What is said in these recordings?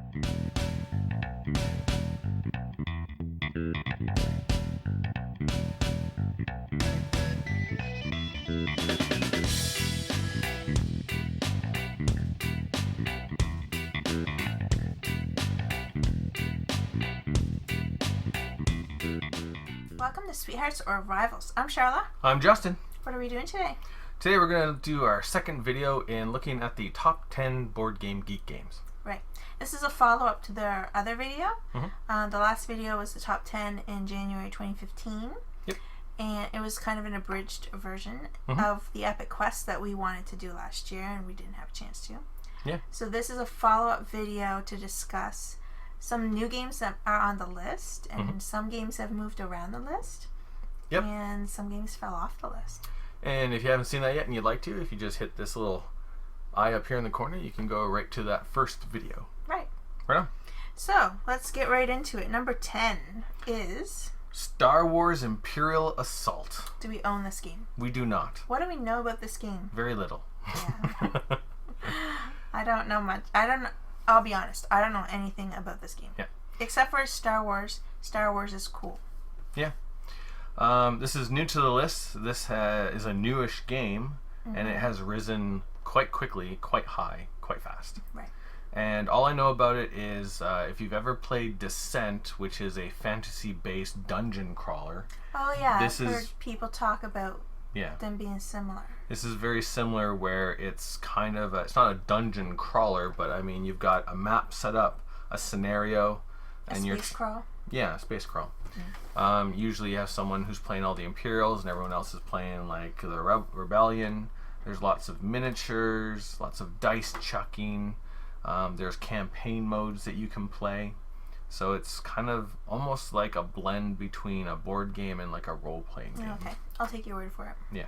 Welcome to Sweethearts or Rivals. I'm Charla. I'm Justin. What are we doing today? Today we're going to do our second video in looking at the top 10 board game geek games. Right. This is a follow-up to their other video. The last video was the top 10 in January 2015. Yep. And it was kind of an abridged version of the epic quest that we wanted to do last year and we didn't have a chance to. Yeah. So this is a follow-up video to discuss some new games that are on the list, and some games have moved around the list. Yep. And some games fell off the list. And if you haven't seen that yet and you'd like to, if you just hit this little eye up here in the corner, you can go right to that first video. Right. Right on. So, let's get right into it. Number 10 is... Star Wars Imperial Assault. Do we own this game? We do not. What do we know about this game? Very little. Yeah. I don't know much. I'll be honest. I don't know anything about this game. Yeah. Except for Star Wars. Star Wars is cool. Yeah. This is new to the list. This is a newish game, and it has risen quite quickly, quite high, quite fast. Right. And all I know about it is if you've ever played Descent, which is a fantasy-based dungeon crawler. Oh yeah, I've heard people talk about them being similar. This is very similar where it's kind of it's not a dungeon crawler, but I mean you've got a map set up, a scenario, and a space crawl. Yeah, space crawl. Usually you have someone who's playing all the Imperials and everyone else is playing like the Rebellion. There's lots of miniatures, lots of dice chucking. There's campaign modes that you can play. So it's kind of almost like a blend between a board game and like a role-playing game. Okay, I'll take your word for it. Yeah,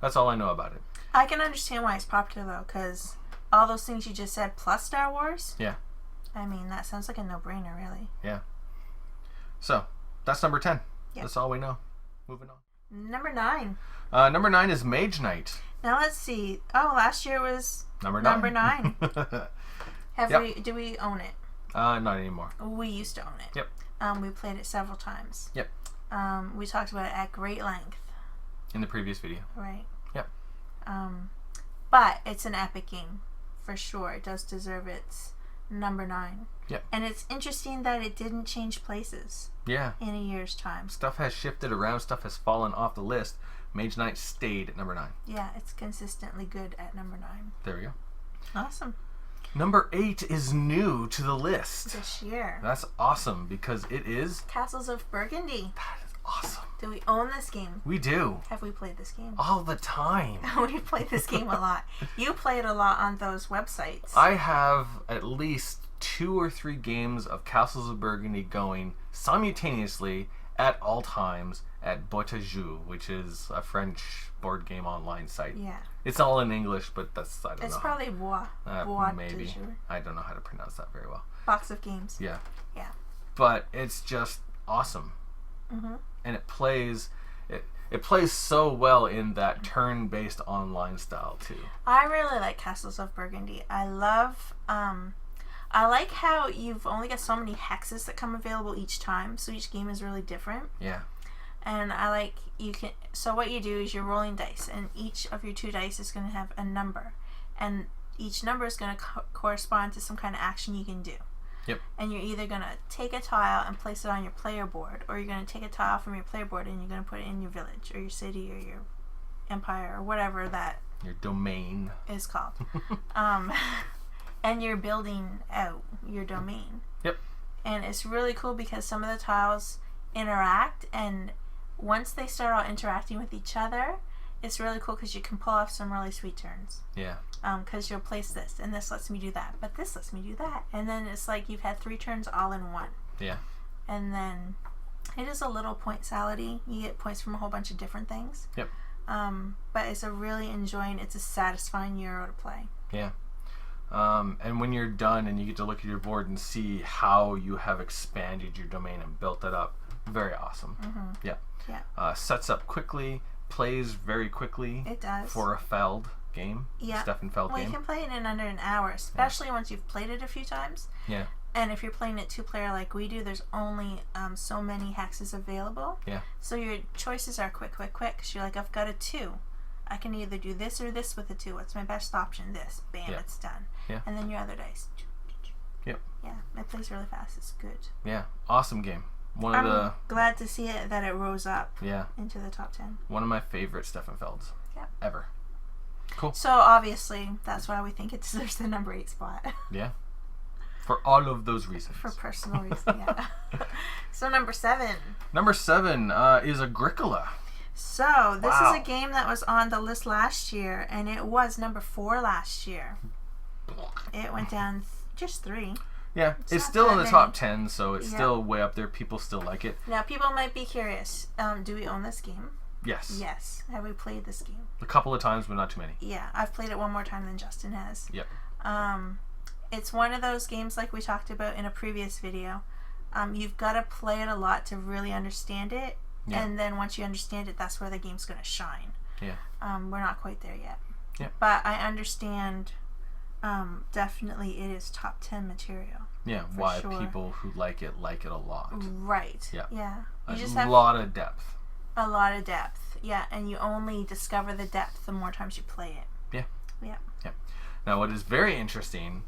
that's all I know about it. I can understand why it's popular though, because all those things you just said plus Star Wars. Yeah. I mean, that sounds like a no-brainer, really. Yeah. So, that's number 10. Yep. That's all we know. Moving on. Number 9. Number 9 is Mage Knight. Now let's see. Oh, last year was number 9. Do we own it? Not anymore. We used to own it. Yep. We played it several times. Yep. We talked about it at great length. In the previous video. Right. Yep. But it's an epic game, for sure. It does deserve its number 9. Yep. And it's interesting that it didn't change places. Yeah. In a year's time. Stuff has shifted around. Stuff has fallen off the list. Mage Knight stayed at number 9. Yeah, it's consistently good at number 9. There we go. Awesome. Number 8 is new to the list. This year. That's awesome because it is... Castles of Burgundy. That is awesome. Do we own this game? We do. Have we played this game? All the time. We played this game a lot. You play it a lot on those websites. I have at least 2 or 3 games of Castles of Burgundy going simultaneously at all times at Bourgeois, which is a French board game online site. Yeah. It's all in English, but that's, I don't know. It's probably Bois. Maybe. I don't know how to pronounce that very well. Box of games. Yeah. Yeah. But it's just awesome. And it plays so well in that turn-based online style too. I really like Castles of Burgundy. I like how you've only got so many hexes that come available each time, so each game is really different. Yeah. And I like so what you do is you're rolling dice, and each of your 2 dice is going to have a number, and each number is going to correspond to some kind of action you can do. Yep. And you're either going to take a tile and place it on your player board, or you're going to take a tile from your player board and you're going to put it in your village or your city or your empire or whatever that your domain is called. And you're building out your domain. Yep. And it's really cool because some of the tiles interact, and once they start all interacting with each other, it's really cool because you can pull off some really sweet turns. Yeah. Because you'll place this, and this lets me do that, but this lets me do that. And then it's like you've had 3 turns all in one. Yeah. And then it is a little point salad-y. You get points from a whole bunch of different things. Yep. But it's a satisfying Euro to play. Yeah. And when you're done and you get to look at your board and see how you have expanded your domain and built it up, very awesome. Yeah. Yeah. Sets up quickly, plays very quickly. It does. For a Feld. game. Yeah. Stefan Feld Well, game. you can play it in under an hour, especially once you've played it a few times. Yeah. And if you're playing it 2-player like we do, there's only so many hexes available. Yeah. So your choices are quick. Because you're like, I've got a 2. I can either do this or this with a 2. What's my best option? This. Bam, Yeah. it's done. Yeah. And then your other dice. Yep. Yeah, it plays really fast. It's good. Yeah. Awesome game. One of I'm glad to see it that it rose up yeah, into the top 10. one of my favorite Stefan Felds ever. Cool. So obviously, that's why we think it deserves the number 8 spot. Yeah. For all of those reasons. For personal reasons, yeah. So number 7. Number 7 is Agricola. So this Wow. is a game that was on the list last year, and it was number 4 last year. It went down just 3. Yeah, it's not still in that the top many. 10, so it's Yeah. still way up there. People still like it. Now people might be curious. Do we own this game? Yes. Yes. Have we played this game? A couple of times, but not too many. Yeah, I've played it one more time than Justin has. Yep. It's one of those games like we talked about in a previous video. You've got to play it a lot to really understand it, Yeah. and then once you understand it, that's where the game's going to shine. Yeah. We're not quite there yet. Yeah. But I understand. Definitely, it is top 10 material. Yeah, For why sure. people who like it a lot. Right. Yeah. Yeah. You A just have lot of depth. a lot of depth. Yeah, and you only discover the depth the more times you play it. Yeah. Yeah. Yeah. Now, what is very interesting,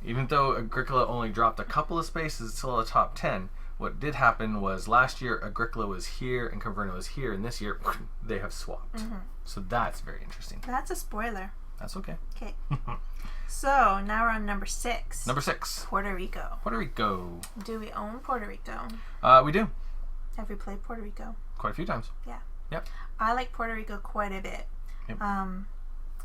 even though Agricola only dropped a couple of spaces, it's still a top 10. What did happen was last year Agricola was here and Caverna was here, and this year they have swapped. Mm-hmm. So that's very interesting. That's a spoiler. That's okay. Okay. So now we're on number 6. Number 6. Puerto Rico. Puerto Rico. Do we own Puerto Rico? We do. Have we played Puerto Rico? Quite a few times. Yeah. Yep. I like Puerto Rico quite a bit. Yep.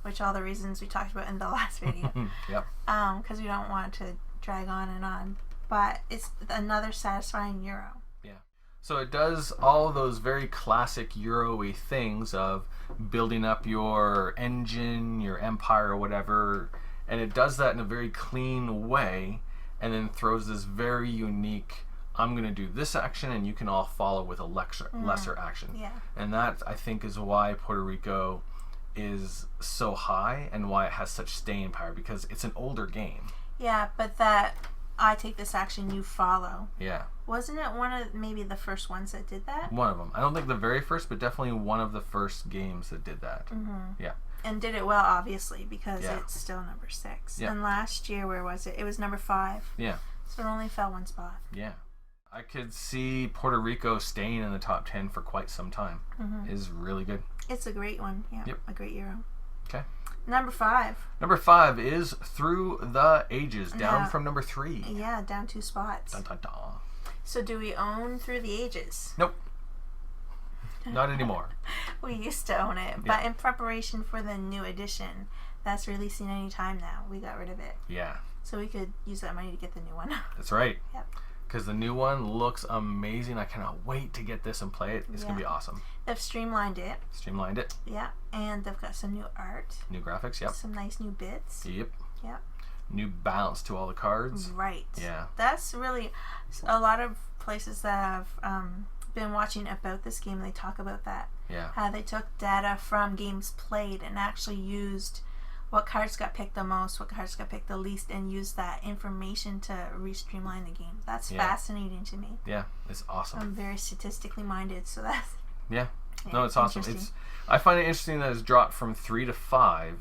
Which all the reasons we talked about in the last video. Yep. Because we don't want to drag on and on. But it's another satisfying Euro. Yeah. So it does all those very classic Euro-y things of building up your engine, your empire, or whatever, and it does that in a very clean way, and then throws this very unique, I'm going to do this action, and you can all follow with a lesser action. Yeah. And that, I think, is why Puerto Rico is so high and why it has such staying power, because it's an older game. Yeah, but that I take this action, you follow. Yeah. Wasn't it one of maybe the first ones that did that? One of them. I don't think the very first, but definitely one of the first games that did that. Mm-hmm. Yeah. And did it well, obviously, because Yeah. it's still number 6. Yeah. And last year, where was it? It was number 5. Yeah. So it only fell 1 spot. Yeah. I could see Puerto Rico staying in the top 10 for quite some time. Mm-hmm. Is really good. It's a great one. Yeah. Yep. A great Euro. Okay. Number 5. Number 5 is Through the Ages, down Yeah. from number 3. Yeah, down 2 spots. Dun, dun, dun. So do we own Through the Ages? Nope. Not anymore. We used to own it, but in preparation for the new edition that's releasing any time now, we got rid of it. Yeah. So we could use that money to get the new one. That's right. Yep. Because the new one looks amazing. I cannot wait to get this and play it. It's going to be awesome. They've streamlined it. Streamlined it. Yeah. And they've got some new art. New graphics, yep. Some nice new bits. Yep. Yep. New balance to all the cards. Right. Yeah. That's really a lot of places that have been watching about this game. They talk about that. Yeah. How they took data from games played and actually used what cards got picked the most, what cards got picked the least, and used that information to re-streamline the game. That's fascinating to me. Yeah, it's awesome. I'm very statistically minded, so that's Yeah. No, it's awesome. I find it interesting that it's dropped from 3 to 5,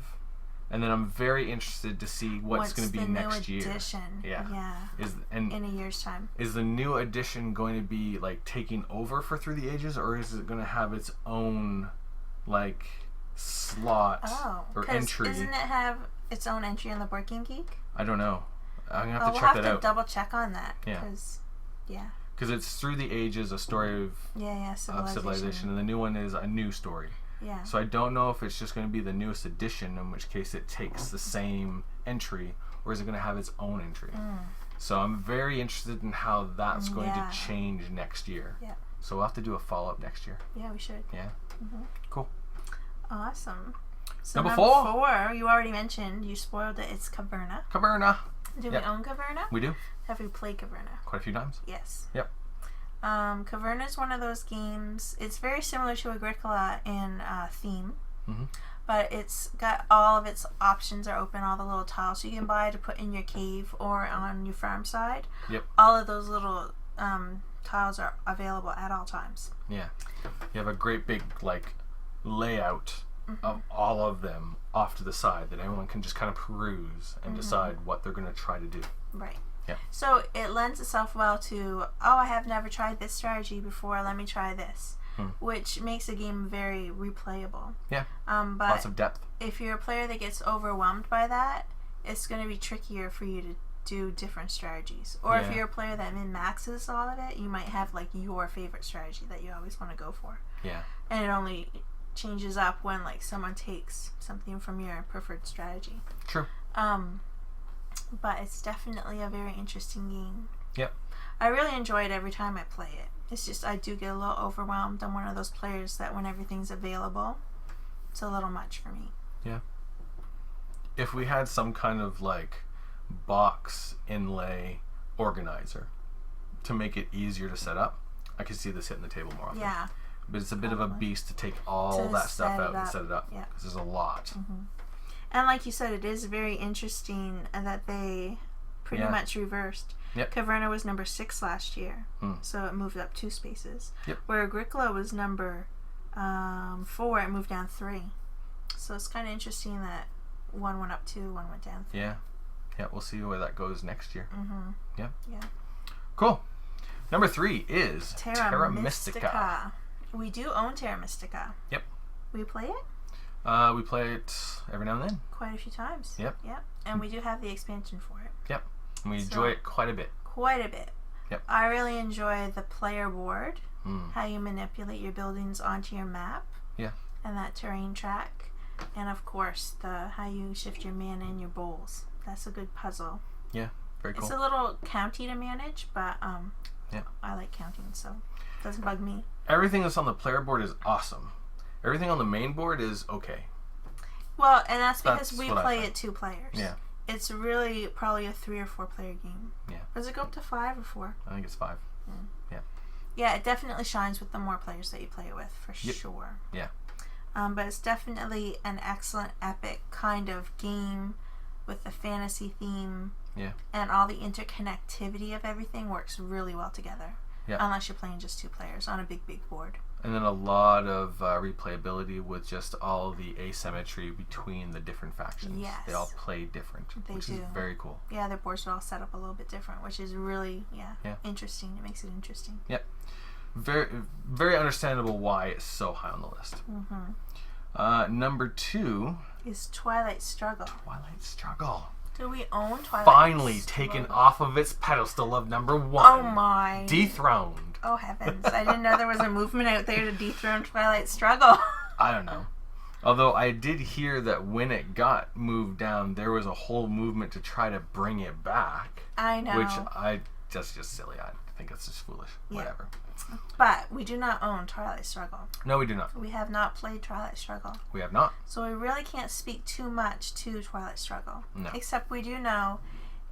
and then I'm very interested to see what's going to be next year. Edition. Yeah. Yeah. In a year's time. Is the new edition going to be like taking over for Through the Ages, or is it going to have its own like slot or entry? Doesn't it have its own entry on the Board Game Geek? I don't know. I'm going to have to we'll check that have out. to double check on that. Yeah. Because it's Through the Ages, a story of civilization, and the new one is a new story. Yeah. So I don't know if it's just going to be the newest edition, in which case it takes the same entry, or is it going to have its own entry? So I'm very interested in how that's going to change next year. Yeah. So we'll have to do a follow-up next year. Yeah, we should. Yeah. Mm-hmm. Cool. Awesome. So Number 4, you already mentioned, you spoiled it, it's Caverna. Caverna. Do we own Caverna? We do. Have we played Caverna? Quite a few times. Yes. Yep. Caverna is one of those games, it's very similar to Agricola in theme, but it's got all of its options are open, all the little tiles you can buy to put in your cave or on your farm side. Yep. All of those little tiles are available at all times. Yeah. You have a great big like layout of all of them off to the side that everyone can just kind of peruse and decide what they're going to try to do. Right. Yeah. So it lends itself well to, I have never tried this strategy before, let me try this. Which makes the game very replayable. Yeah. But lots of depth. If you're a player that gets overwhelmed by that, it's going to be trickier for you to do different strategies. Or if you're a player that min-maxes all of it, you might have like your favorite strategy that you always want to go for. Yeah. And it only changes up when like someone takes something from your preferred strategy. True. But it's definitely a very interesting game. Yep. I really enjoy it every time I play it. It's just I do get a little overwhelmed. I'm one of those players that when everything's available, it's a little much for me. Yeah. If we had some kind of like box inlay organizer to make it easier to set up, I could see this hitting the table more often. Yeah. But it's a bit of a beast to take all that stuff out and set it up. Yeah. Because there's a lot. And like you said, it is very interesting that they pretty much reversed. Yep. Caverna was number 6 last year, so it moved up 2 spaces. Yep. Where Agricola was number 4, it moved down 3. So it's kind of interesting that one went up 2, one went down 3. Yeah. Yeah, we'll see where that goes next year. Yeah. Yeah. Cool. Number 3 is Terra Mystica. We do own Terra Mystica. Yep. We play it? We play it every now and then. Quite a few times. Yep. Yep. And we do have the expansion for it. Yep. And we enjoy it quite a bit. Quite a bit. Yep. I really enjoy the player board, how you manipulate your buildings onto your map. Yeah. And that terrain track. And of course, the how you shift your mana in your bowls. That's a good puzzle. Yeah. Very cool. It's a little county to manage, but yeah. I like counting, so it doesn't bug me. Everything that's on the player board is awesome. Everything on the main board is okay. Well, and that's because we play it 2 players. Yeah. It's really probably a 3 or 4 player game. Yeah. Does it go up to 5 or 4? I think it's 5. Yeah. Yeah, it definitely shines with the more players that you play it with, for sure. Yeah. But it's definitely an excellent, epic kind of game with the fantasy theme. Yeah. And all the interconnectivity of everything works really well together. Yeah. Unless you're playing just 2 players on a big board. And then a lot of replayability with just all the asymmetry between the different factions. Yes. They all play different, which is very cool. Yeah, their boards are all set up a little bit different, which is really, interesting. It makes it interesting. Yep. Very, very understandable why it's so high on the list. Number 2 is Twilight Struggle. Twilight Struggle. Do we own Twilight Finally Struggle? taken off of its pedestal of number 1. Oh my. Dethroned. Oh heavens. I didn't know there was a movement out there to dethrone Twilight Struggle. I don't know. Although I did hear that when it got moved down, there was a whole movement to try to bring it back. I know. Which that's just silly. I think it's just foolish. Yeah. Whatever. But we do not own Twilight Struggle. No, we do not. We have not played Twilight Struggle. We have not. So we really can't speak too much to Twilight Struggle. No. Except we do know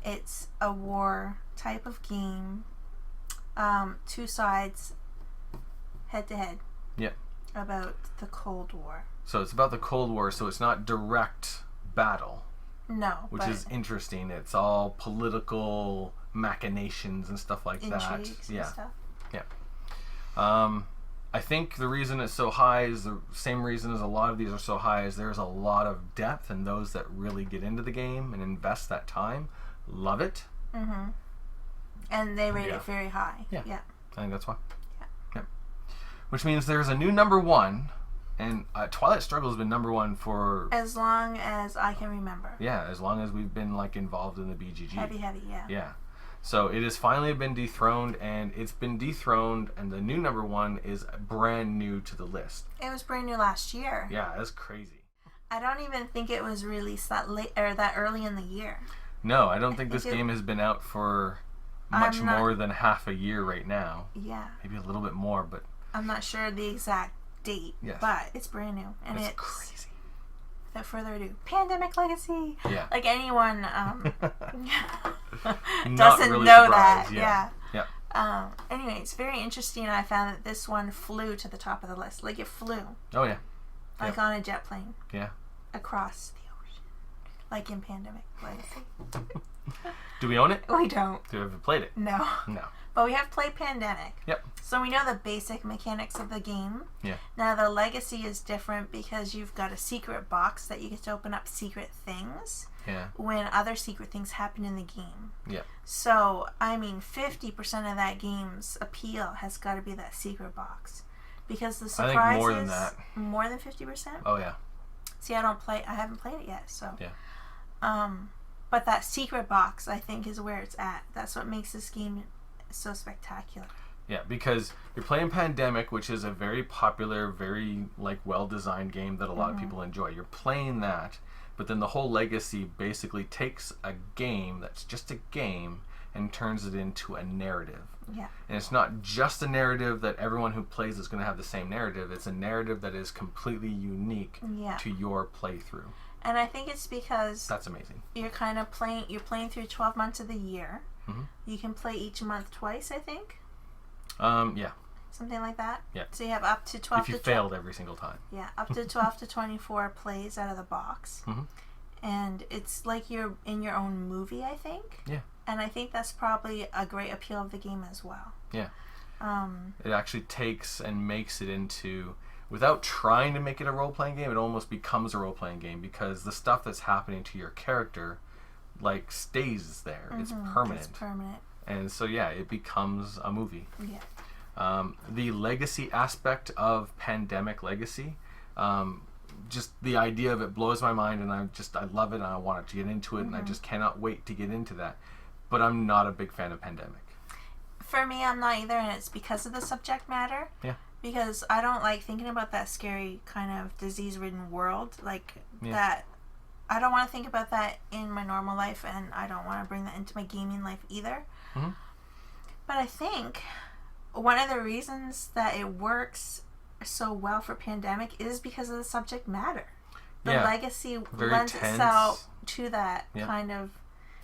it's a war type of game. 2 sides, head to head. Yep. About the Cold War. So it's about the Cold War, so it's not direct battle. No. Which is interesting. It's all political machinations and stuff like that. Intrigues and stuff. Yeah. I think the reason it's so high is the same reason as a lot of these are so high, is there's a lot of depth, and those that really get into the game and invest that time love it. And they rate it very high. Yeah. I think that's why. Yeah. Which means there's a new number 1, and Twilight Struggle has been number 1 for as long as I can remember. Yeah, as long as we've been like involved in the BGG. Heavy, yeah. Yeah. So it has finally been dethroned, and it's been dethroned, and the new number 1 is brand new to the list. It was brand new last year. Yeah, that's crazy. I don't even think it was released that late or that early in the year. No, I don't think this game has been out for much more than half a year right now. Yeah. Maybe a little bit more, but I'm not sure the exact date. Yes. But it's brand new, and it's crazy. Without further ado, Pandemic Legacy. Yeah. Like anyone Not doesn't really know surprised. that. Yeah. Anyway, it's very interesting. I found that this one flew to the top of the list. Like it flew. Oh yeah. Like on a jet plane. Yeah. across the ocean, like in Pandemic Legacy. Do we own it? We don't. Do we ever played it? No. No. But we have played Pandemic. Yep. So we know the basic mechanics of the game. Yeah. Now the Legacy is different because you've got a secret box that you get to open up secret things. Yeah. When other secret things happen in the game. Yeah. So, I mean, 50% of that game's appeal has got to be that secret box. Because the surprises... I think more than that. More than 50%? Oh, yeah. See, I haven't played it yet, so... Yeah. But that secret box, I think, is where it's at. That's what makes this game so spectacular. Yeah, because you're playing Pandemic, which is a very popular, very, like, well-designed game that a lot of people enjoy. You're playing that... But then the whole Legacy basically takes a game that's just a game and turns it into a narrative. Yeah. And it's not just a narrative that everyone who plays is going to have the same narrative. It's a narrative that is completely unique to your playthrough. And I think it's because... That's amazing. You're kind of playing... You're playing through 12 months of the year. Mm-hmm. You can play each month twice, I think. Yeah. Something like that? Yeah. So you have up to 12 if you failed every single time. Yeah, up to 12 to 24 plays out of the box. Mm-hmm. And it's like you're in your own movie, I think. Yeah. And I think that's probably a great appeal of the game as well. Yeah. It actually takes and makes it into... Without trying to make it a role-playing game, it almost becomes a role-playing game because the stuff that's happening to your character, like, stays there. It's permanent. It's permanent. And so, yeah, it becomes a movie. Yeah. The legacy aspect of Pandemic Legacy, just the idea of it blows my mind, and I love it, and I want to get into it, and I just cannot wait to get into that. But I'm not a big fan of Pandemic. For me, I'm not either, and it's because of the subject matter. Yeah. Because I don't like thinking about that scary kind of disease-ridden world, that. I don't want to think about that in my normal life, and I don't want to bring that into my gaming life either. Mm-hmm. But I think one of the reasons that it works so well for Pandemic is because of the subject matter. The Legacy lends itself to that kind of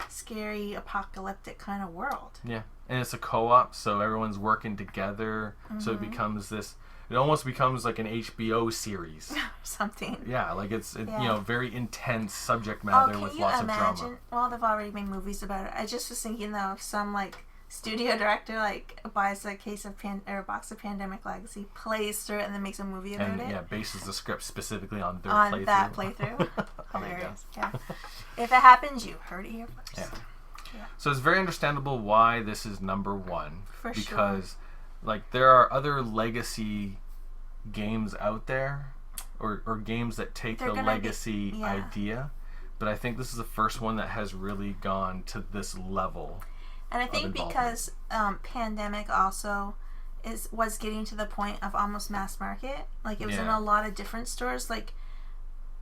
scary, apocalyptic kind of world. Yeah, and it's a co-op, so everyone's working together, so it becomes this... It almost becomes like an HBO series. Something. Yeah, like it's you know, very intense subject matter with lots of drama. Well, they've already made movies about it. I just was thinking though, if some like studio director like buys a case of or a box of Pandemic Legacy, plays through it, and then makes a movie about it. And yeah, bases the script specifically on their playthrough. On that playthrough. Hilarious. Yeah. If it happens, you heard it here first. Yeah. So it's very understandable why this is number one. For sure. Because like there are other legacy games out there, or games that take the legacy idea, but I think this is the first one that has really gone to this level. And I think because Pandemic also was getting to the point of almost mass market. Like it was in a lot of different stores. Like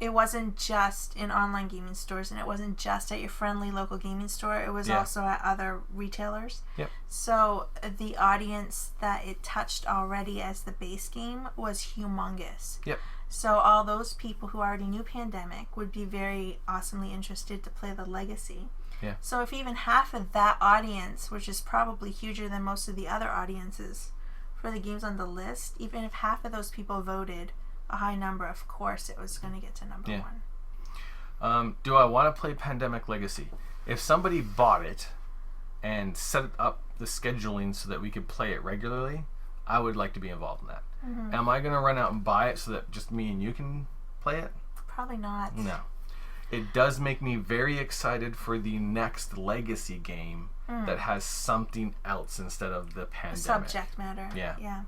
it wasn't just in online gaming stores, and it wasn't just at your friendly local gaming store. It was also at other retailers. Yep. So the audience that it touched already as the base game was humongous. Yep. So all those people who already knew Pandemic would be very awesomely interested to play the Legacy. Yeah. So if even half of that audience, which is probably huger than most of the other audiences for the games on the list, even if half of those people voted a high number, of course it was going to get to number one. Do I want to play Pandemic Legacy? If somebody bought it and set up the scheduling so that we could play it regularly, I would like to be involved in that. Mm-hmm. Am I going to run out and buy it so that just me and you can play it? Probably not. No. It does make me very excited for the next Legacy game that has something else instead of the Pandemic. Subject matter. Yeah.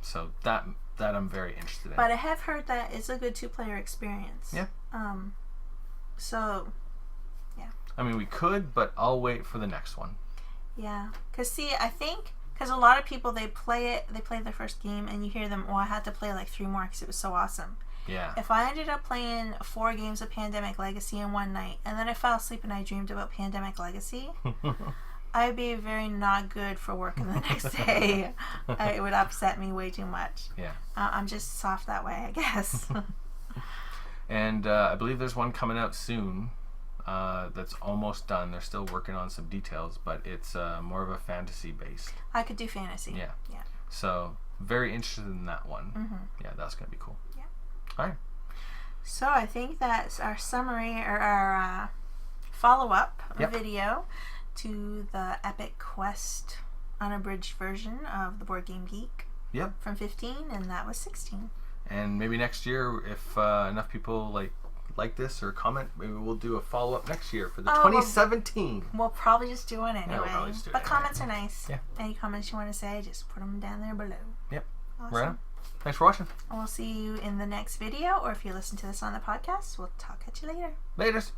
So that I'm very interested in. But I have heard that it's a good two-player experience. Yeah. So, yeah. I mean, we could, but I'll wait for the next one. Yeah. Because, I think... Because a lot of people, they play their first game, and you hear them, I had to play like 3 more because it was so awesome. Yeah. If I ended up playing 4 games of Pandemic Legacy in one night, and then I fell asleep and I dreamed about Pandemic Legacy... I'd be very not good for working the next day. It would upset me way too much. Yeah. I'm just soft that way, I guess. And I believe there's one coming out soon that's almost done. They're still working on some details, but it's more of a fantasy based. I could do fantasy. Yeah. Yeah. So very interested in that one. Mm-hmm. Yeah, that's going to be cool. Yeah. All right. So I think that's our summary or our follow-up video to the Epic Quest unabridged version of the Board Game Geek. Yep. From 15, and that was 16. And maybe next year, if enough people like this or comment, maybe we'll do a follow-up next year for the 2017. We'll probably just do one anyway. Yeah, we'll probably just do it but anyway. Comments are nice. Yeah. Any comments you want to say, just put them down there below. Yep. Awesome. Right on. Thanks for watching. And we'll see you in the next video, or if you listen to this on the podcast, we'll talk at you later. Laters.